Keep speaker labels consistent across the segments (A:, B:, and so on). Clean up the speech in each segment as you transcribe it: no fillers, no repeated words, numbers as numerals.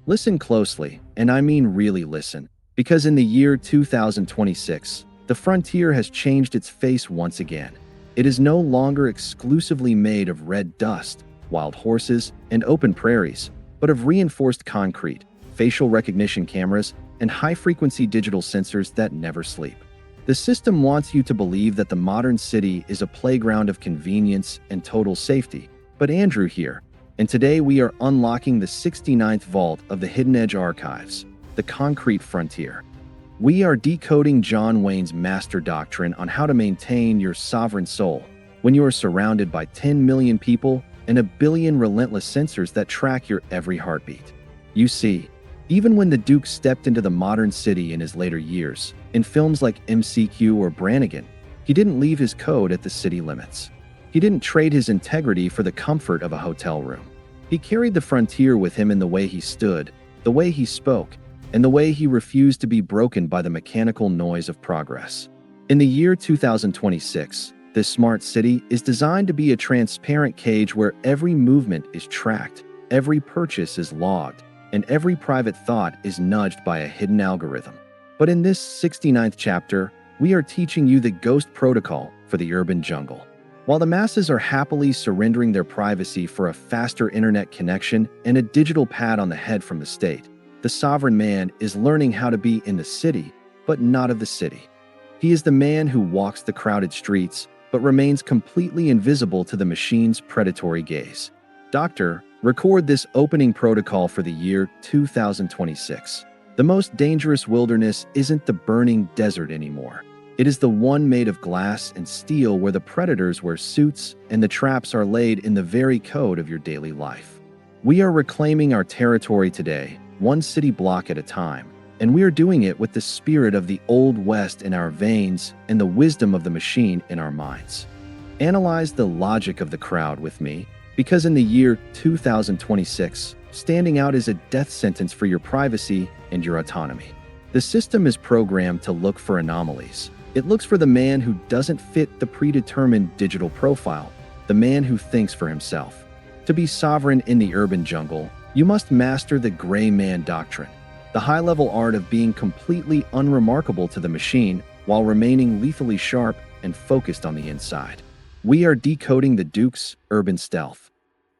A: Listen closely, and I mean really listen, because in the year 2026, the frontier has changed its face once again. It is no longer exclusively made of red dust, wild horses, and open prairies, but of reinforced concrete, facial recognition cameras, and high-frequency digital sensors that never sleep. The system wants you to believe that the modern city is a playground of convenience and total safety. But Andrew here, and today we are unlocking the 69th vault of the Hidden Edge archives, the concrete frontier. We are decoding John Wayne's master doctrine on how to maintain your sovereign soul when you are surrounded by 10 million people and a billion relentless sensors that track your every heartbeat. You see, even when the Duke stepped into the modern city in his later years, in films like MCQ or Brannigan, he didn't leave his code at the city limits. He didn't trade his integrity for the comfort of a hotel room. He carried the frontier with him in the way he stood, the way he spoke, and the way he refused to be broken by the mechanical noise of progress. In the year 2026, this smart city is designed to be a transparent cage where every movement is tracked, every purchase is logged, and every private thought is nudged by a hidden algorithm. But in this 69th chapter, we are teaching you the ghost protocol for the urban jungle. While the masses are happily surrendering their privacy for a faster internet connection and a digital pat on the head from the state, the sovereign man is learning how to be in the city, but not of the city. He is the man who walks the crowded streets, but remains completely invisible to the machine's predatory gaze. Doctor, record this opening protocol for the year 2026. The most dangerous wilderness isn't the burning desert anymore. It is the one made of glass and steel where the predators wear suits and the traps are laid in the very code of your daily life. We are reclaiming our territory today, one city block at a time, and we are doing it with the spirit of the Old West in our veins and the wisdom of the machine in our minds. Analyze the logic of the crowd with me, because in the year 2026, standing out is a death sentence for your privacy and your autonomy. The system is programmed to look for anomalies. It looks for the man who doesn't fit the predetermined digital profile, the man who thinks for himself. To be sovereign in the urban jungle, you must master the gray man doctrine, the high-level art of being completely unremarkable to the machine while remaining lethally sharp and focused on the inside. We are decoding the Duke's urban stealth.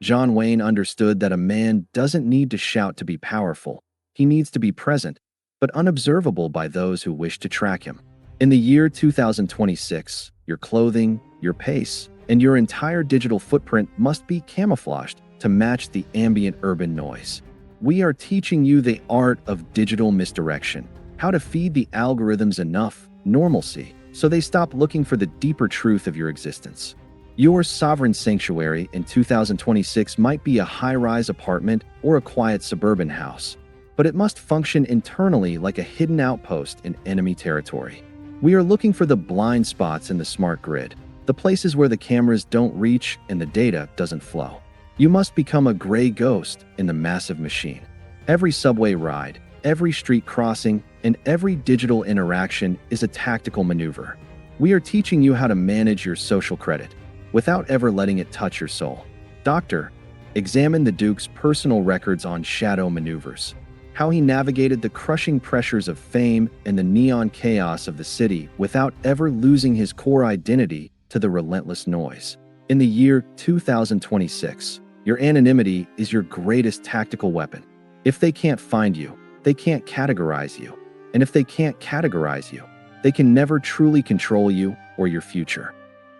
A: John Wayne understood that a man doesn't need to shout to be powerful. He needs to be present, but unobservable by those who wish to track him. In the year 2026, your clothing, your pace, and your entire digital footprint must be camouflaged to match the ambient urban noise. We are teaching you the art of digital misdirection, how to feed the algorithms enough normalcy so they stop looking for the deeper truth of your existence. Your sovereign sanctuary in 2026 might be a high-rise apartment or a quiet suburban house, but it must function internally like a hidden outpost in enemy territory. We are looking for the blind spots in the smart grid, the places where the cameras don't reach and the data doesn't flow. You must become a gray ghost in the massive machine. Every subway ride, every street crossing, and every digital interaction is a tactical maneuver. We are teaching you how to manage your social credit without ever letting it touch your soul. Doctor, examine the Duke's personal records on shadow maneuvers, how he navigated the crushing pressures of fame and the neon chaos of the city without ever losing his core identity to the relentless noise. In the year 2026, your anonymity is your greatest tactical weapon. If they can't find you, they can't categorize you. And if they can't categorize you, they can never truly control you or your future.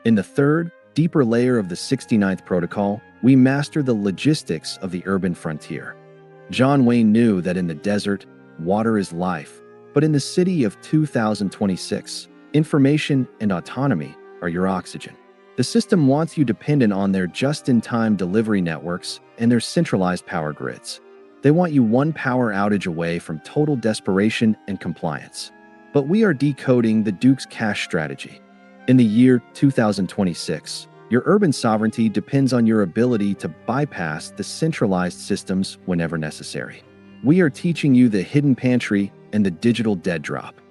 A: In the third, deeper layer of the 69th protocol, we master the logistics of the urban frontier. John Wayne knew that in the desert, water is life, but in the city of 2026, information and autonomy are your oxygen. The system wants you dependent on their just-in-time delivery networks and their centralized power grids. They want you one power outage away from total desperation and compliance. But we are decoding the Duke's cash strategy. In the year 2026, your urban sovereignty depends on your ability to bypass the centralized systems whenever necessary. We are teaching you the hidden pantry and the digital dead drop.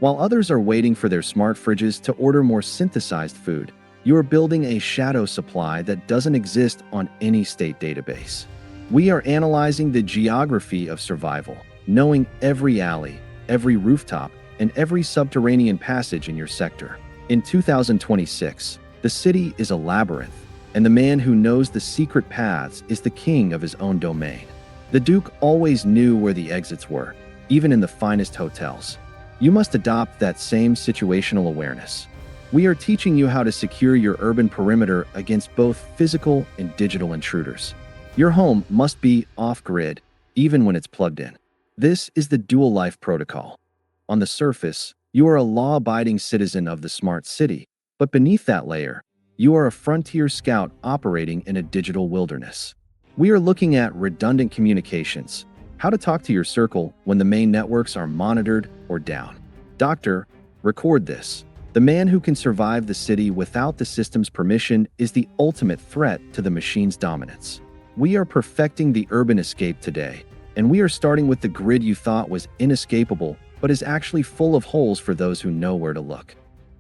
A: While others are waiting for their smart fridges to order more synthesized food, you are building a shadow supply that doesn't exist on any state database. We are analyzing the geography of survival, knowing every alley, every rooftop, and every subterranean passage in your sector. In 2026, the city is a labyrinth, and the man who knows the secret paths is the king of his own domain. The Duke always knew where the exits were, even in the finest hotels. You must adopt that same situational awareness. We are teaching you how to secure your urban perimeter against both physical and digital intruders. Your home must be off-grid, even when it's plugged in. This is the dual life protocol. On the surface, you are a law-abiding citizen of the smart city, but beneath that layer, you are a frontier scout operating in a digital wilderness. We are looking at redundant communications, how to talk to your circle when the main networks are monitored or down. Doctor, record this. The man who can survive the city without the system's permission is the ultimate threat to the machine's dominance. We are perfecting the urban escape today, and we are starting with the grid you thought was inescapable but is actually full of holes for those who know where to look.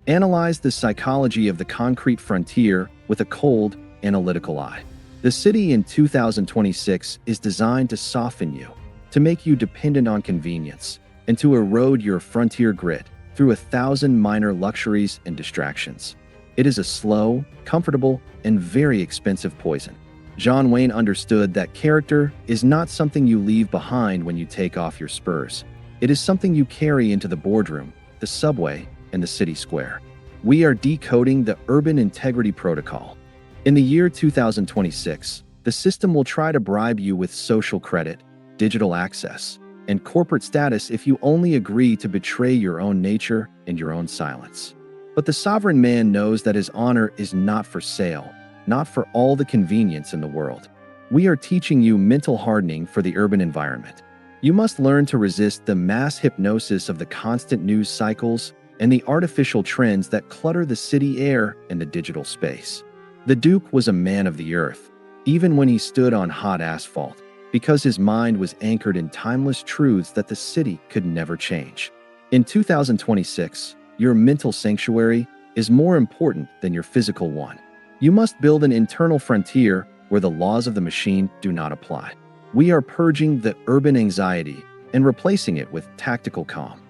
A: Analyze the psychology of the concrete frontier with a cold, analytical eye. The city in 2026 is designed to soften you, to make you dependent on convenience, and to erode your frontier grid through 1,000 minor luxuries and distractions. It is a slow, comfortable, and very expensive poison. John Wayne understood that character is not something you leave behind when you take off your spurs. It is something you carry into the boardroom, the subway, and the city square. We are decoding the Urban Integrity Protocol. In the year 2026, the system will try to bribe you with social credit, digital access, and corporate status if you only agree to betray your own nature and your own silence. But the sovereign man knows that his honor is not for sale, not for all the convenience in the world. We are teaching you mental hardening for the urban environment. You must learn to resist the mass hypnosis of the constant news cycles and the artificial trends that clutter the city air and the digital space. The Duke was a man of the earth, even when he stood on hot asphalt, because his mind was anchored in timeless truths that the city could never change. In 2026, your mental sanctuary is more important than your physical one. You must build an internal frontier where the laws of the machine do not apply. We are purging the urban anxiety and replacing it with tactical calm.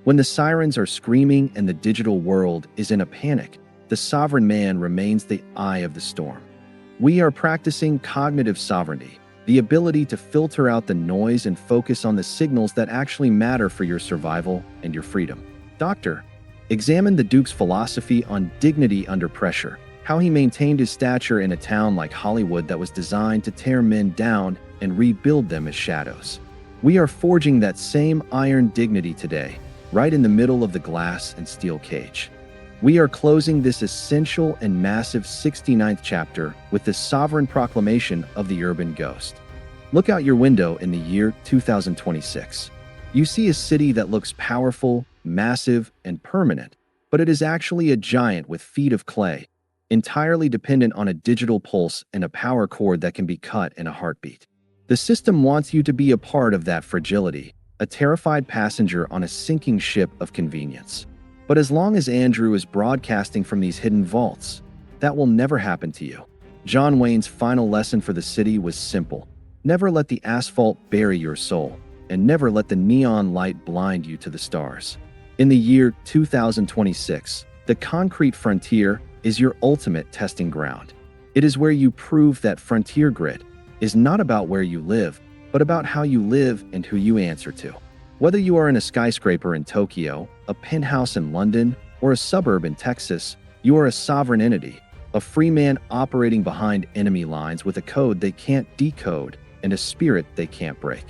A: When the sirens are screaming and the digital world is in a panic, the sovereign man remains the eye of the storm. We are practicing cognitive sovereignty, the ability to filter out the noise and focus on the signals that actually matter for your survival and your freedom. Doctor, examine the Duke's philosophy on dignity under pressure, how he maintained his stature in a town like Hollywood that was designed to tear men down and rebuild them as shadows. We are forging that same iron dignity today, right in the middle of the glass and steel cage. We are closing this essential and massive 69th chapter with the sovereign proclamation of the urban ghost. Look out your window in the year 2026. You see a city that looks powerful, massive, and permanent, but it is actually a giant with feet of clay, entirely dependent on a digital pulse and a power cord that can be cut in a heartbeat. The system wants you to be a part of that fragility, a terrified passenger on a sinking ship of convenience. But as long as Andrew is broadcasting from these hidden vaults, that will never happen to you. John Wayne's final lesson for the city was simple. Never let the asphalt bury your soul, and never let the neon light blind you to the stars. In the year 2026, the concrete frontier is your ultimate testing ground. It is where you prove that frontier grid is not about where you live, but about how you live and who you answer to. Whether you are in a skyscraper in Tokyo, a penthouse in London, or a suburb in Texas, you are a sovereign entity, a free man operating behind enemy lines with a code they can't decode and a spirit they can't break.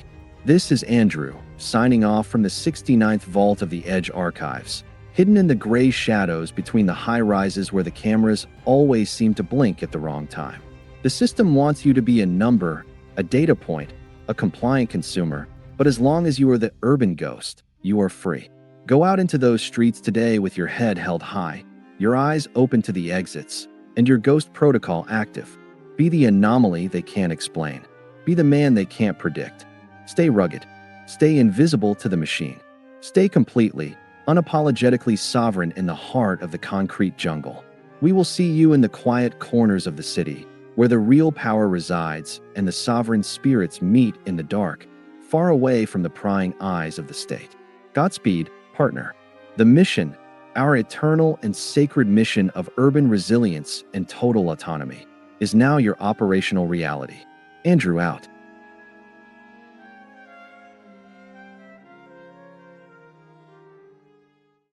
A: This is Andrew, signing off from the 69th vault of the Edge archives, hidden in the gray shadows between the high rises where the cameras always seem to blink at the wrong time. The system wants you to be a number, a data point, a compliant consumer, but as long as you are the urban ghost, you are free. Go out into those streets today with your head held high, your eyes open to the exits, and your ghost protocol active. Be the anomaly they can't explain. Be the man they can't predict. Stay rugged. Stay invisible to the machine. Stay completely, unapologetically sovereign in the heart of the concrete jungle. We will see you in the quiet corners of the city, where the real power resides and the sovereign spirits meet in the dark, far away from the prying eyes of the state. Godspeed, partner. The mission, our eternal and sacred mission of urban resilience and total autonomy, is now your operational reality. Andrew out.